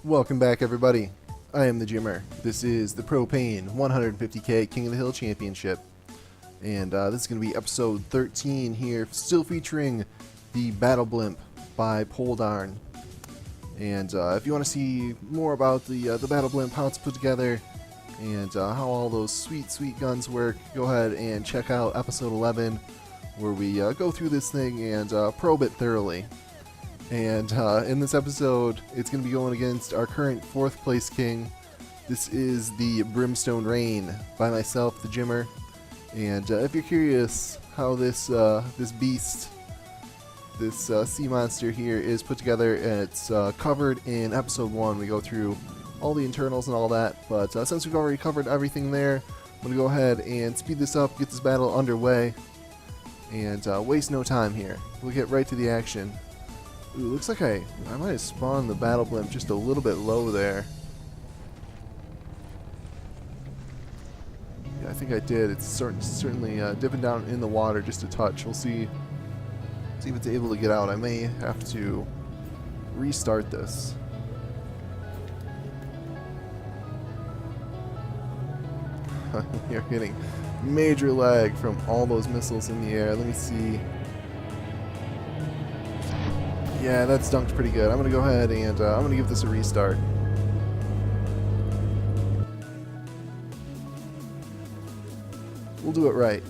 Welcome back, everybody. I am the Jimmer. This is the Propane 150k King of the Hill Championship. And this is going to be episode 13 here, still featuring the Battle Blimp by Poldarn. And if you want to see more about the Battle Blimp, how it's put together, and how all those sweet guns work, go ahead and check out episode 11, where we go through this thing and probe it thoroughly. And in this episode, it's going to be going against our current 4th place king. This is the Brimstone Rain by myself, the Jimmer. And if you're curious how this beast, this sea monster here is put together, it's covered in episode 1. We go through all the internals and all that. But since we've already covered everything there, I'm going to go ahead and speed this up, get this battle underway, and waste no time here. We'll get right to the action. Ooh, looks like I might have spawned the Battle Blimp just a little bit low there. Yeah, I think I did. It's certainly dipping down in the water just a touch. We'll see if it's able to get out. I may have to restart this. You're getting major lag from all those missiles in the air. Let me see. Yeah, that's dunked pretty good. I'm going to go ahead and I'm going to give this a restart. We'll do it right.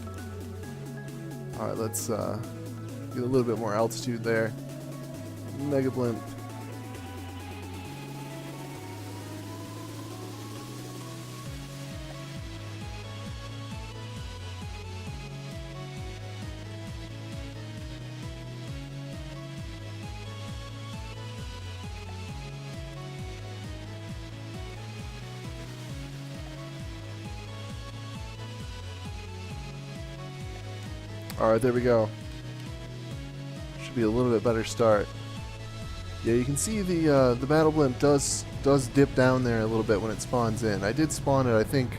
Alright, let's get a little bit more altitude there. Mega Blimp. Alright, there we go. Should be a little bit better start. Yeah, you can see the Battle Blimp does dip down there a little bit when it spawns in. I did spawn it, I think,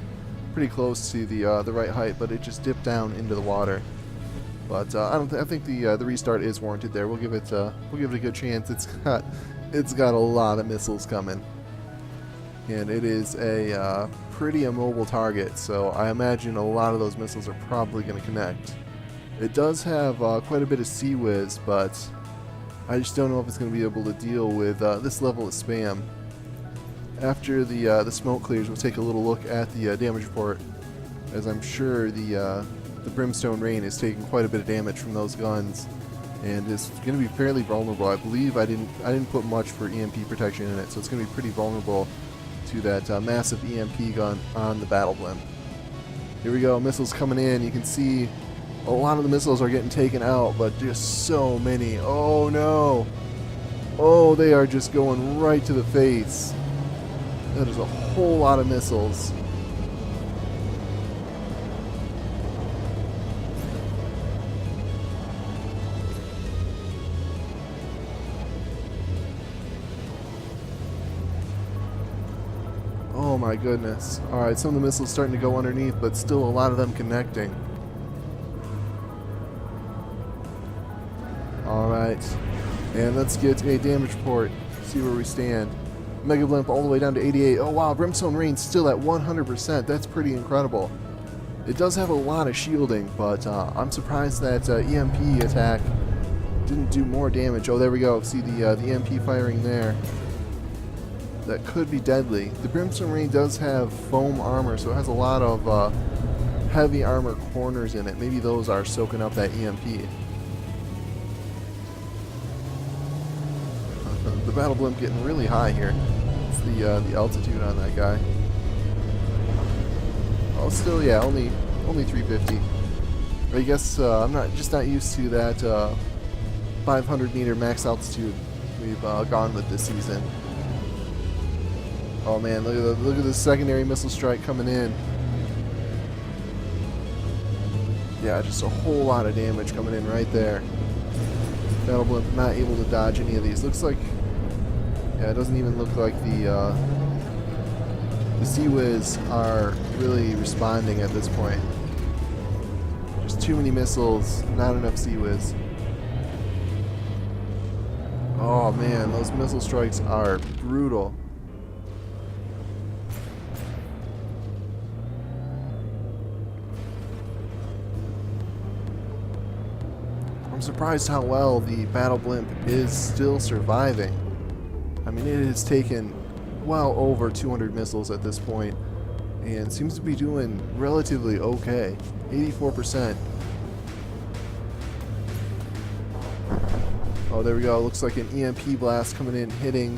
pretty close to the right height, but it just dipped down into the water. But I think the restart is warranted there. We'll give it a good chance. It's got a lot of missiles coming, and it is a pretty immobile target. So I imagine a lot of those missiles are probably going to connect. It does have quite a bit of sea whiz, but I just don't know if it's going to be able to deal with this level of spam. After the smoke clears, we'll take a little look at the damage report, as I'm sure the Brimstone Rain is taking quite a bit of damage from those guns, and is going to be fairly vulnerable. I believe I didn't put much for EMP protection in it, so it's going to be pretty vulnerable to that massive EMP gun on the Battle Blimp. Here we go, missiles coming in. You can see a lot of the missiles are getting taken out, but just so many. Oh no! Oh, they are just going right to the face. That is a whole lot of missiles. Oh my goodness. Alright, some of the missiles starting to go underneath, but still a lot of them connecting. Alright, and let's get a damage report, see where we stand. Mega Blimp all the way down to 88. Oh wow, Brimstone Rain still at 100%. That's pretty incredible. It does have a lot of shielding, but I'm surprised that EMP attack didn't do more damage. Oh, there we go. See the EMP firing there. That could be deadly. The Brimstone Rain does have foam armor, so it has a lot of heavy armor corners in it. Maybe those are soaking up that EMP. The Battle Blimp getting really high here. It's the altitude on that guy. Oh, still, yeah, only 350. I guess I'm not used to that 500 meter max altitude we've gone with this season. Oh man, look at the secondary missile strike coming in. Yeah, just a whole lot of damage coming in right there. Battle Blimp not able to dodge any of these. Looks like, yeah, it doesn't even look like the Sea Whiz are really responding at this point. Just too many missiles, not enough Sea Whiz. Oh man, those missile strikes are brutal. surprised how well the battle blimp is still surviving. I mean, it has taken well over 200 missiles at this point, and seems to be doing relatively okay. 84%. Oh, there we go. Looks like an EMP blast coming in, hitting.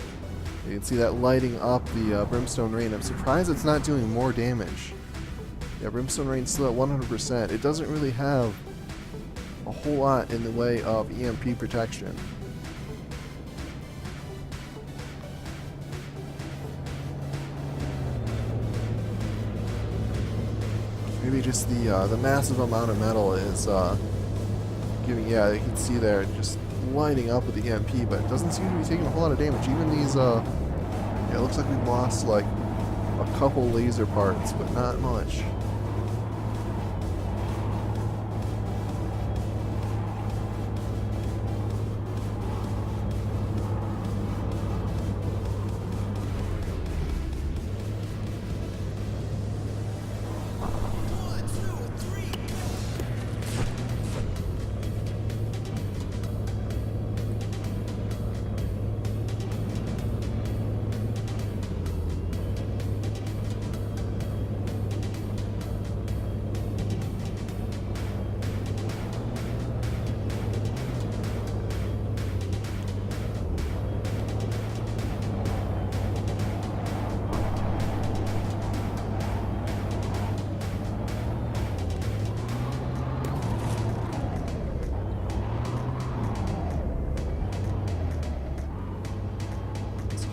You can see that lighting up the Brimstone Rain. I'm surprised it's not doing more damage. Yeah, Brimstone Rain's still at 100%. It doesn't really have a whole lot in the way of EMP protection. Maybe just the massive amount of metal is giving, yeah, you can see there, just lighting up with the EMP, but it doesn't seem to be taking a whole lot of damage. Even these, yeah, it looks like we've lost like a couple laser parts, but not much.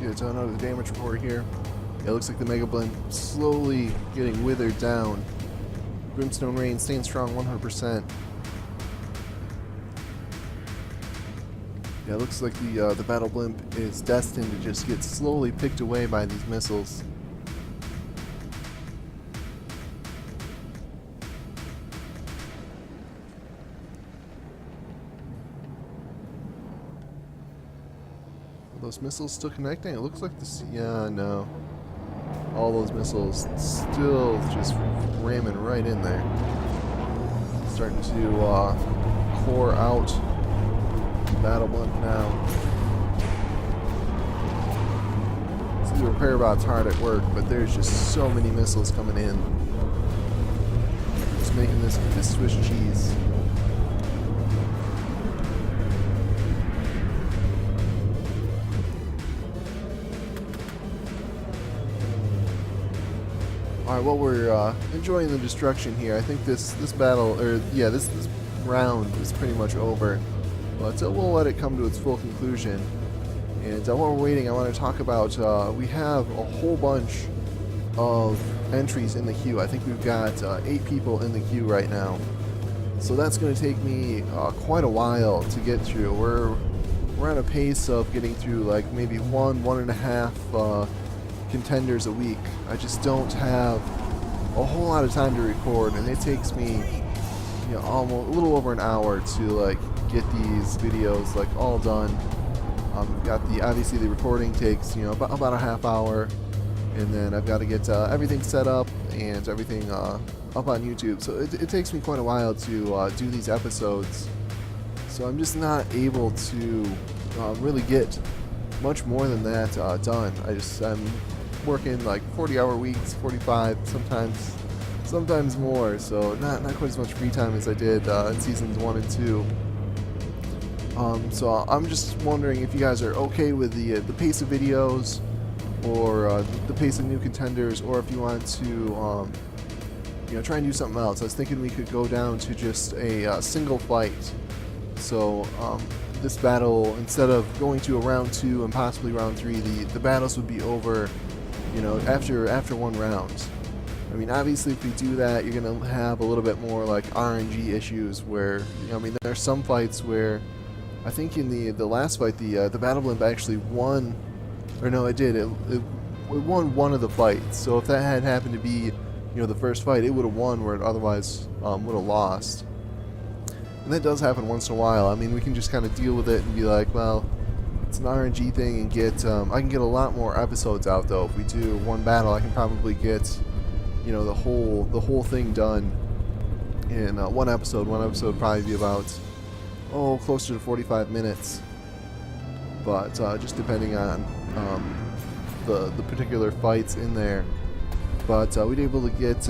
Get another damage report here. Yeah, it looks like the Mega Blend slowly getting withered down. Brimstone Rain staying strong 100%. Yeah, it looks like the Battle Blimp is destined to just get slowly picked away by these missiles. Those missiles still connecting? It looks like this. Yeah, no. All those missiles still just ramming right in there. Starting to core out the Battle Blimp now. See, the repair bot's hard at work, but there's just so many missiles coming in. Just making this Swiss cheese. Alright, well, we're enjoying the destruction here. I think this battle, or yeah, this round is pretty much over. But we'll let it come to its full conclusion. And while we're waiting, I want to talk about, we have a whole bunch of entries in the queue. I think we've got 8 people in the queue right now. So that's going to take me quite a while to get through. We're on a pace of getting through like maybe 1.5 contenders a week. I just don't have a whole lot of time to record, and it takes me, you know, almost a little over an hour to like get these videos like all done. We've got obviously the recording takes, you know, about a half hour, and then I've got to get everything set up and everything up on YouTube. So it takes me quite a while to do these episodes. So I'm just not able to really get much more than that done. I'm working like 40-hour weeks, 45, sometimes more. So not quite as much free time as I did in seasons 1 and 2. So I'm just wondering if you guys are okay with the pace of videos, or the pace of new contenders, or if you want to you know, try and do something else. I was thinking we could go down to just a single fight. So this battle, instead of going to a round 2 and possibly round 3, the battles would be over, you know, after one round. I mean, obviously if we do that, you're gonna have a little bit more like RNG issues where, you know, I mean, there are some fights where I think in the last fight the Battle Blimp actually won, or no, it did. It won one of the fights. So if that had happened to be, you know, the first fight, it would have won where it otherwise would have lost. And that does happen once in a while. I mean, we can just kind of deal with it and be like, well, it's an RNG thing, and get I can get a lot more episodes out though. If we do one battle, I can probably get, you know, the whole thing done in one episode. One episode would probably be about closer to 45 minutes. But just depending on the particular fights in there. But we'd be able to get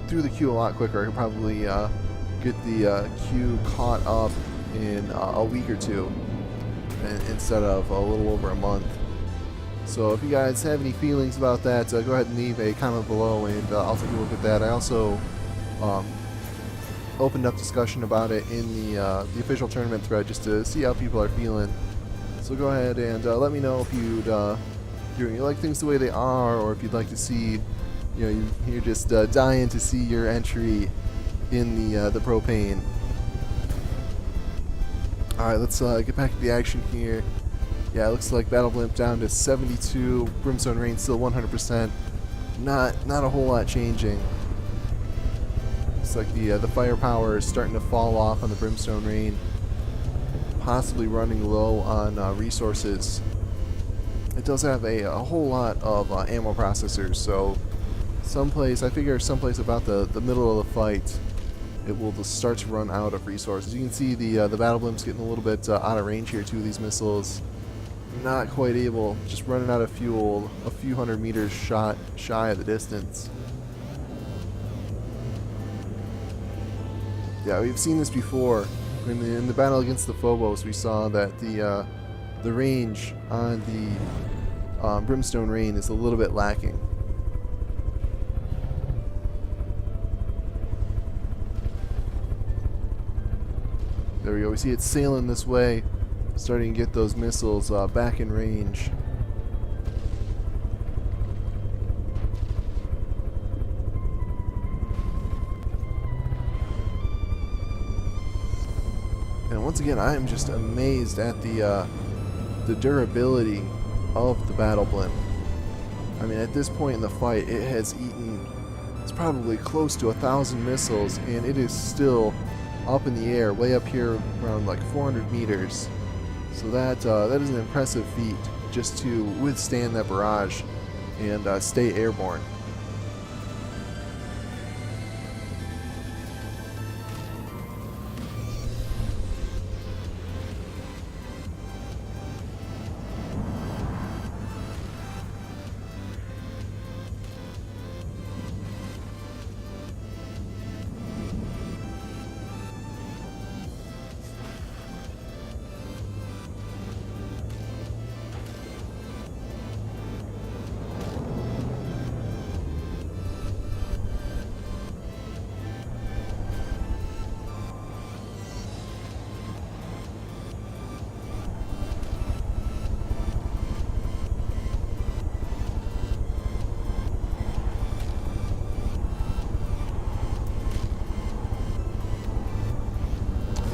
through the queue a lot quicker. I could probably get the queue caught up in a week or two instead of a little over a month. So if you guys have any feelings about that, go ahead and leave a comment below, and I'll take a look at that. I also opened up discussion about it in the official tournament thread just to see how people are feeling. So go ahead and let me know if you like things the way they are, or if you'd like to see, you're just dying to see your entry in the propane. All right, let's get back to the action here. Yeah, it looks like Battle Blimp down to 72. Brimstone Rain still 100%. Not a whole lot changing. Looks like the firepower is starting to fall off on the Brimstone Rain. Possibly running low on resources. It does have a whole lot of ammo processors, so I figure someplace about the middle of the fight, it will just start to run out of resources. You can see the Battle Blimp's getting a little bit out of range here too. These missiles, not quite able, just running out of fuel, a few hundred meters shy of the distance. Yeah, we've seen this before. In the battle against the Phobos, we saw that the range on the Brimstone Rain is a little bit lacking. There we go. We see it sailing this way, starting to get those missiles back in range. And once again, I am just amazed at the durability of the Battle Blimp. I mean, at this point in the fight, it has eaten, it's probably close to 1,000 missiles, and it is still up in the air, way up here around like 400 meters. So that is an impressive feat, just to withstand that barrage and stay airborne.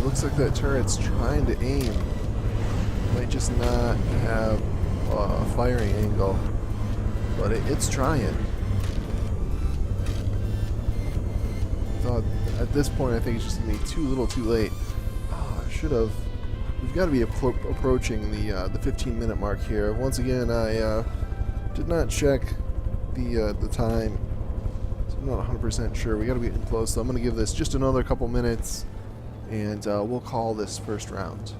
Looks like that turret's trying to aim. Might just not have a firing angle, but it's trying. So at this point, I think it's just gonna be too little, too late. Oh, I should have. We've got to be approaching the 15-minute mark here. Once again, I did not check the time, so I'm not 100% sure. We got to be getting close. So I'm gonna give this just another couple minutes, and we'll call this first round.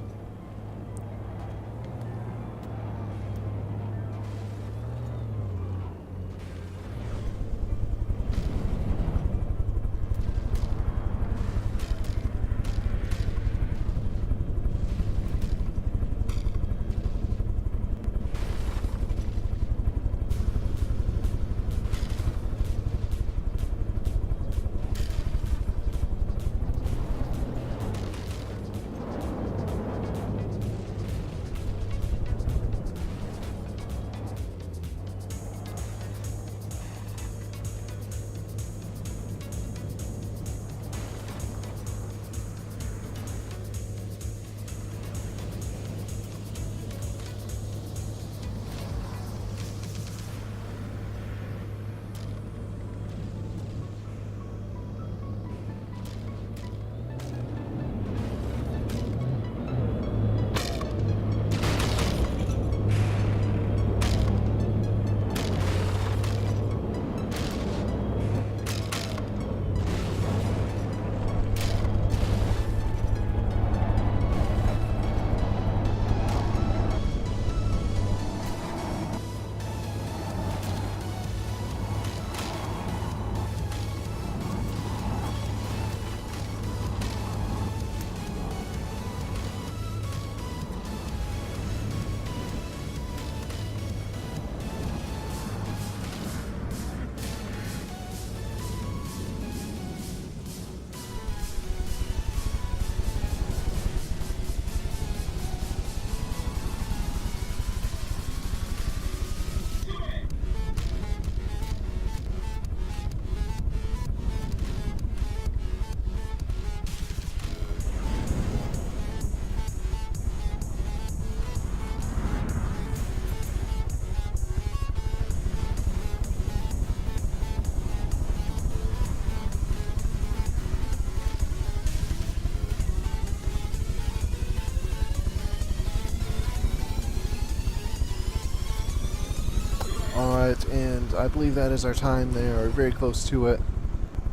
Alright, and I believe that is our time there, or very close to it.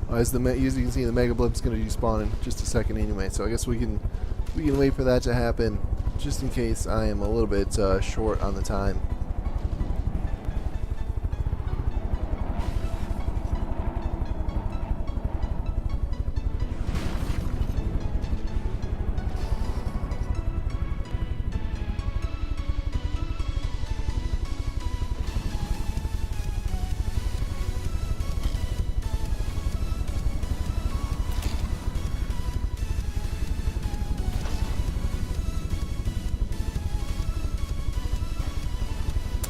As you can see, the Mega Blip's going to despawn in just a second anyway, so I guess we can wait for that to happen, just in case I am a little bit short on the time.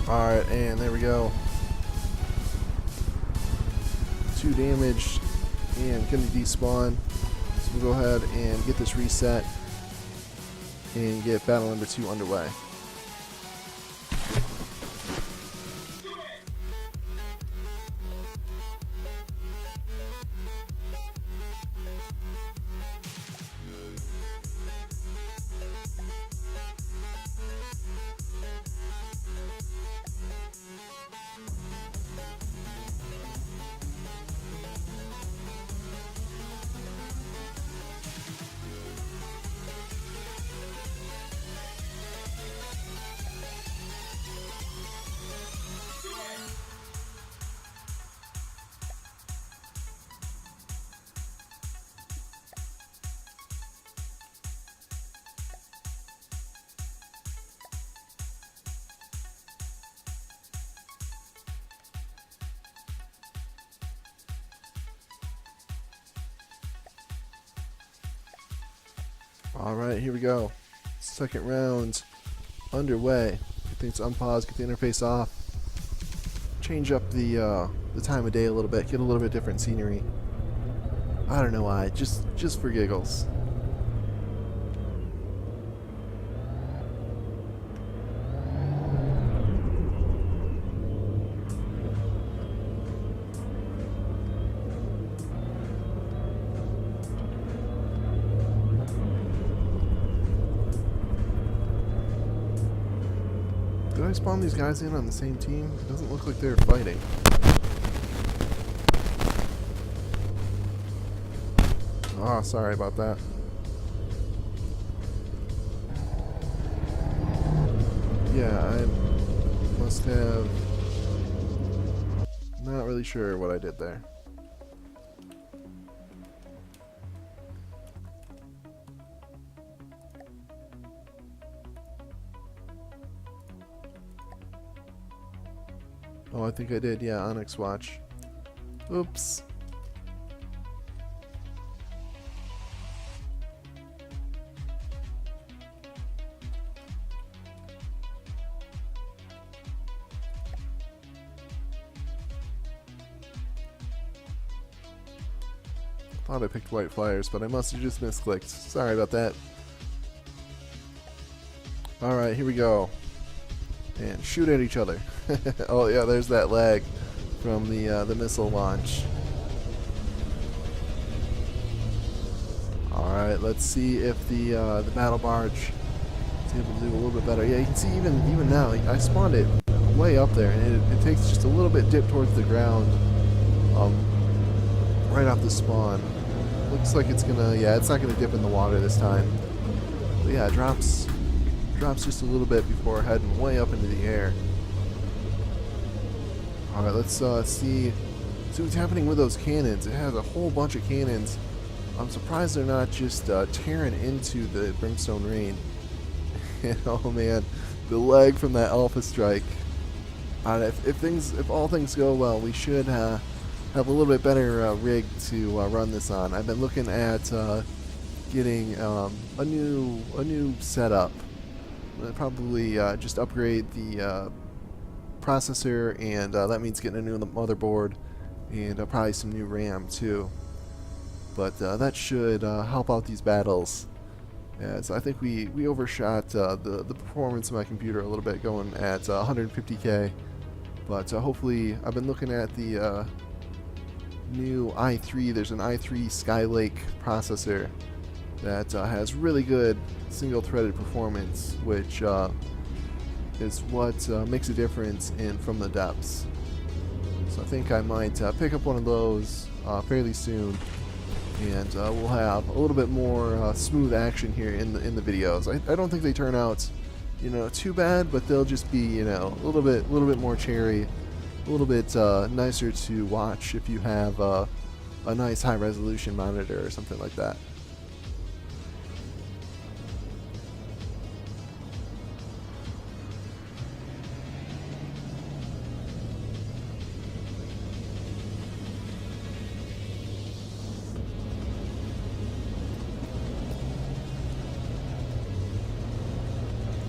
Alright, and there we go. 2 damage, and gonna despawn. So we'll go ahead and get this reset and get battle number 2 underway. Alright, here we go. Second round underway. Get things unpaused, get the interface off. Change up the time of day a little bit, get a little bit different scenery. I don't know why, just for giggles. Did I spawn these guys in on the same team? It doesn't look like they're fighting. Oh, sorry about that. Yeah, I must have... Not really sure what I did there. Oh, I think I did, yeah, Onyx Watch. Oops. Thought I picked white flyers, but I must have just misclicked. Sorry about that. Alright, here we go. And shoot at each other. Oh yeah, there's that lag from the missile launch. Alright, let's see if the battle barge is able to do a little bit better. Yeah, you can see even now, I spawned it way up there, and it takes just a little bit dip towards the ground right off the spawn. Looks like it's gonna, yeah, it's not gonna dip in the water this time. But yeah, it drops just a little bit before heading way up into the air. Alright, let's see what's happening with those cannons. It has a whole bunch of cannons. I'm surprised they're not just tearing into the Brimstone Rain. Oh man, the lag from that Alpha Strike. If all things go well, we should have a little bit better rig to run this on. I've been looking at getting a new setup. Probably just upgrade the processor, and that means getting a new motherboard and probably some new RAM too. But that should help out these battles, as I think we overshot the performance of my computer a little bit, going at 150K. But hopefully, I've been looking at the new i3. There's an i3 Skylake processor that has really good single-threaded performance, which is what makes a difference in from the depths. So I think I might pick up one of those fairly soon, and we'll have a little bit more smooth action here in the videos. I don't think they turn out, too bad, but they'll just be, a little bit more cherry, a little bit nicer to watch if you have a nice high resolution monitor or something like that.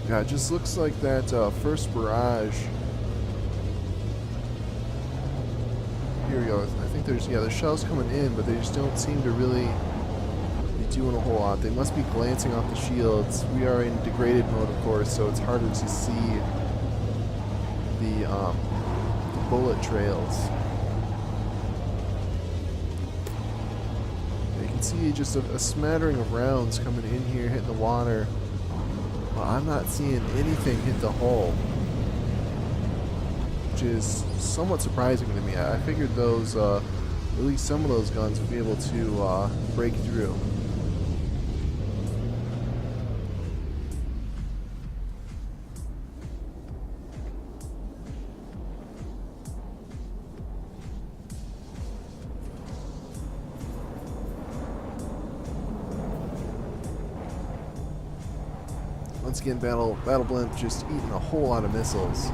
Yeah, it just looks like that first barrage. Here we go. I think there's shells coming in, but they just don't seem to really be doing a whole lot. They must be glancing off the shields. We are in degraded mode, of course, so it's harder to see the bullet trails. You can see just a smattering of rounds coming in here, hitting the water. Well, I'm not seeing anything hit the hull, which is somewhat surprising to me. I figured those, at least some of those guns would be able to break through. Once again, Battle Blimp just eating a whole lot of missiles.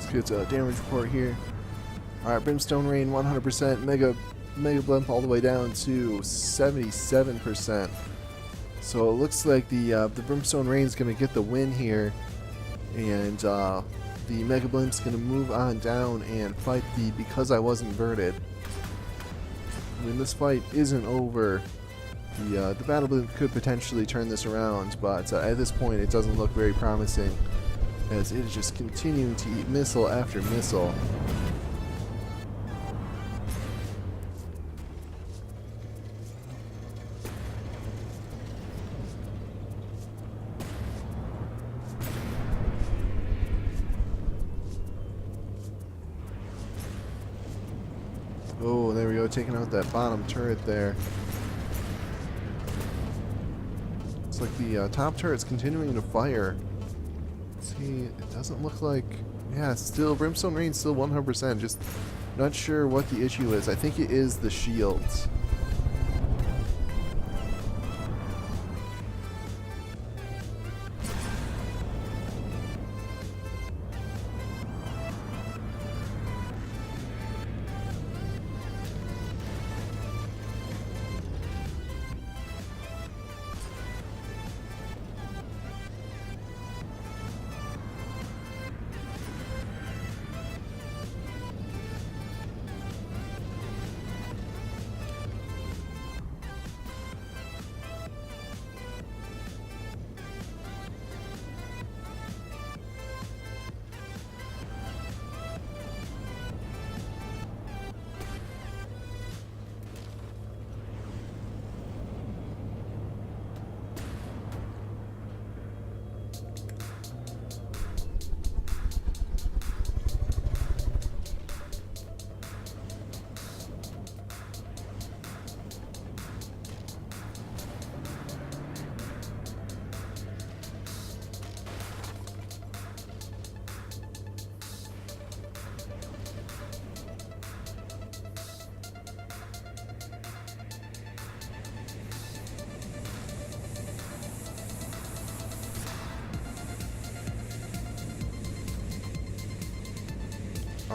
Let's get a damage report here. Alright, Brimstone Rain 100%, Mega Blimp all the way down to 77%. So it looks like the Brimstone Rain is going to get the win here, and the Mega Blimp's going to move on down and fight the Because I Was Inverted. I mean, this fight isn't over. The Battle Blimp could potentially turn this around, but at this point it doesn't look very promising, as it is just continuing to eat missile after missile. Oh, there we go, taking out that bottom turret there. Looks like the top turret's continuing to fire. See, it doesn't look like... Yeah, still, Brimstone Rain's still 100%. Just not sure what the issue is. I think it is the shields.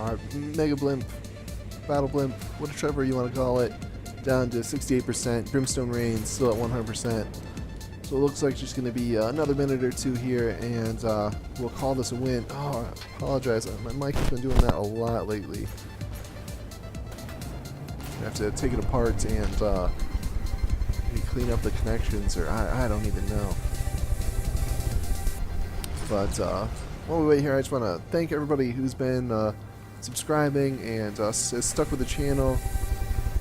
our Mega Blimp, Battle Blimp, whatever you want to call it, down to 68%. Brimstone Rain still at 100%. So it looks like it's just going to be another minute or two here, and we'll call this a win. Oh, I apologize. My mic has been doing that a lot lately. I have to take it apart and maybe clean up the connections, or I don't even know. But while we wait here, I just want to thank everybody who's been subscribing and has stuck with the channel.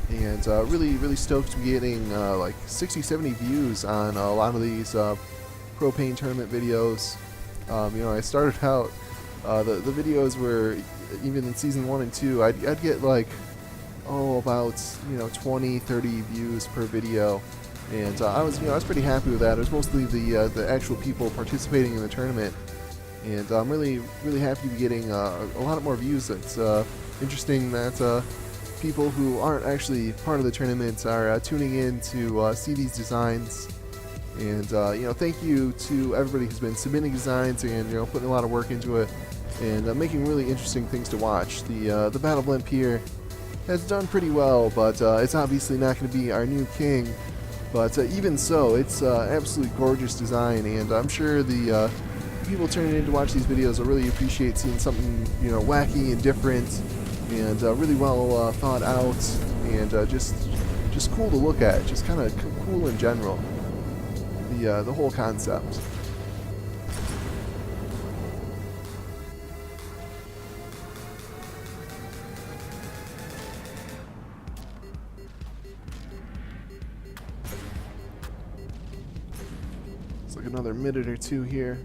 And really stoked to be getting like 60, 70 views on a lot of these propane tournament videos. You know, I started out, the videos were, even in season 1 and 2, I'd get like, about, 20, 30 views per video. And I was pretty happy with that. It was mostly the actual people participating in the tournament. And I'm really happy to be getting a lot more views. It's interesting that people who aren't actually part of the tournament are tuning in to see these designs. And thank you to everybody who's been submitting designs and putting a lot of work into it and making really interesting things to watch. The Battle Blimp here has done pretty well, but it's obviously not going to be our new king. But even so, it's absolutely gorgeous design, and I'm sure the people turning in to watch these videos will really appreciate seeing something wacky and different. And really well thought out, and just cool to look at. Just kind of cool in general. The whole concept. It's like another minute or two here.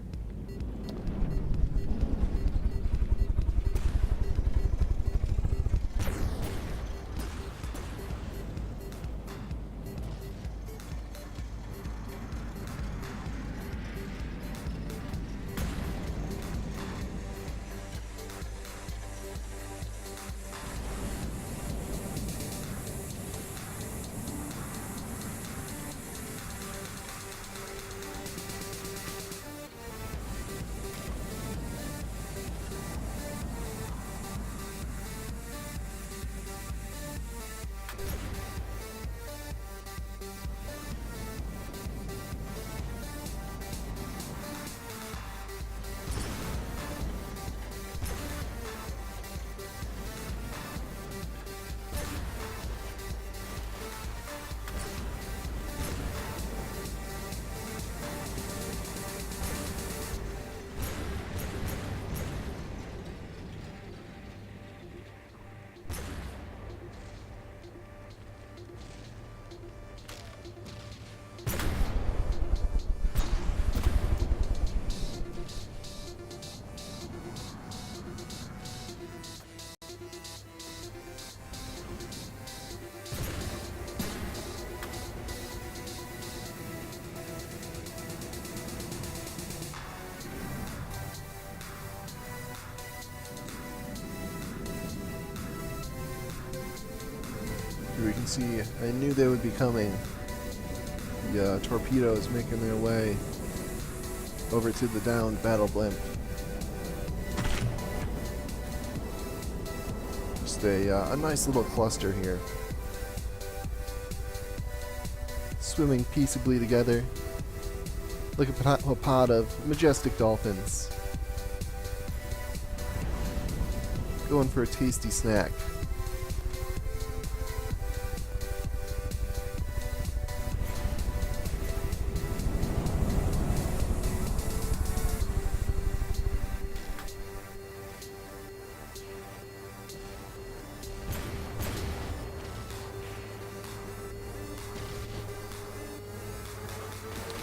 Here we can see, I knew they would be coming. The torpedoes making their way over to the downed Battle Blimp. Just a nice little cluster here. Swimming peaceably together like a pod of majestic dolphins. Going for a tasty snack.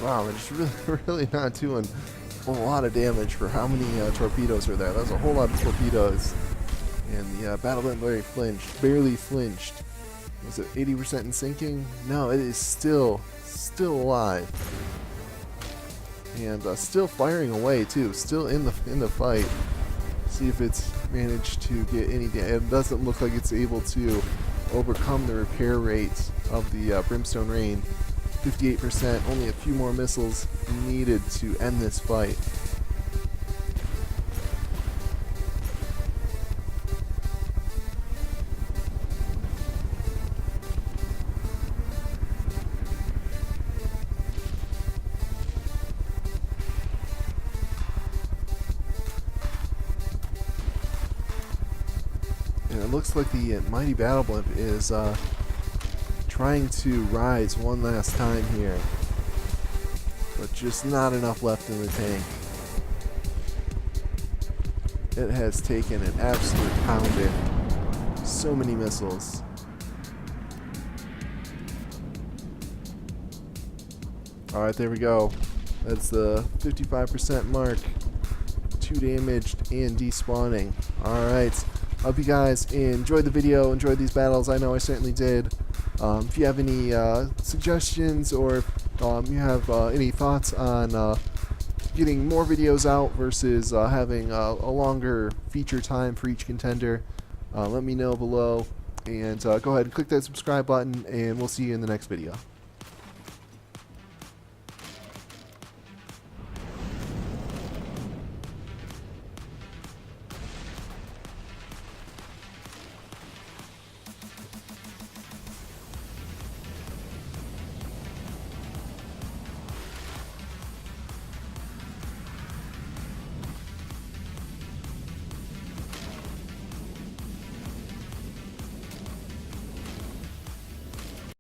Wow, it's really not doing a lot of damage for how many torpedoes are there. That was a whole lot of torpedoes. And the Battle Blimp barely flinched. Was it 80% in sinking? No, it is still alive. And still firing away too, still in the fight. See if it's managed to get any damage. It doesn't look like it's able to overcome the repair rate of the Brimstone Rain. 58%, only a few more missiles needed to end this fight. And it looks like the mighty battle blimp is trying to rise one last time here. But just not enough left in the tank. It has taken an absolute pounding. So many missiles. Alright, there we go. That's the 55% mark. 2 damaged and despawning. Alright. Hope you guys enjoyed the video, enjoyed these battles. I know I certainly did. If you have any suggestions or if you have any thoughts on getting more videos out versus having a longer feature time for each contender, let me know below. And go ahead and click that subscribe button, and we'll see you in the next video.